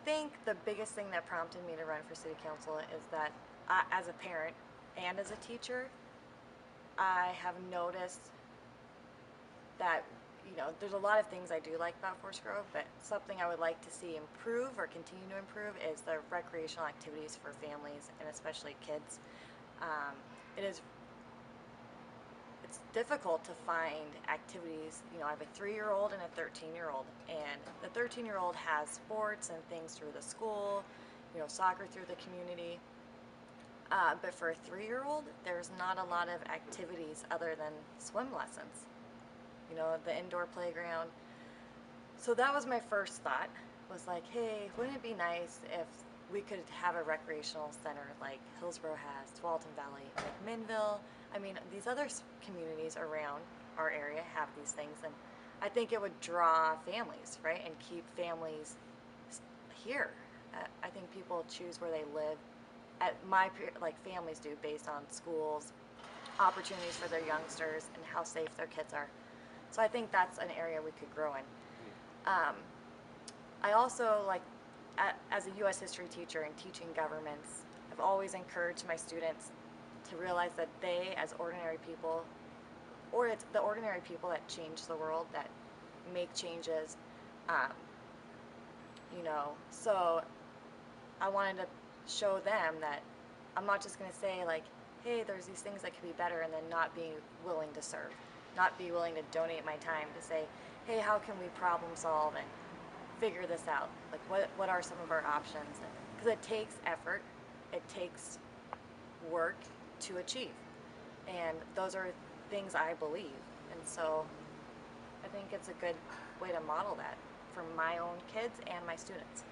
think the biggest thing that prompted me to run for city council is that as a parent and as a teacher, I have noticed that, there's a lot of things I do like about Forest Grove, but something I would like to see improve or continue to improve is the recreational activities for families and especially kids. Um, it is it's difficult to find activities. I have a 3-year-old and a 13-year-old, and the 13-year-old has sports and things through the school, soccer through the community. But for a 3-year-old, there's not a lot of activities other than swim lessons, the indoor playground. So that was my first thought, was like, hey, wouldn't it be nice if we could have a recreational center like Hillsborough has, Tualatin Valley, like Minville. I mean, these other communities around our area have these things, and I think it would draw families, right, and keep families here. I think people choose where they live, like families do, based on schools, opportunities for their youngsters, and how safe their kids are. So I think that's an area we could grow in. Um, I also, like, as a U.S. history teacher and teaching governments, I've always encouraged my students to realize that they, as ordinary people, or it's the ordinary people that change the world, that make changes, um, so I wanted to show them that I'm not just going to say, like, hey, there's these things that could be better, and then not be willing to serve, not be willing to donate my time to say, hey, how can we problem solve and figure this out? Like, what are some of our options? Because it takes effort, it takes work to achieve, and those are things I believe. And so I think it's a good way to model that for my own kids and my students.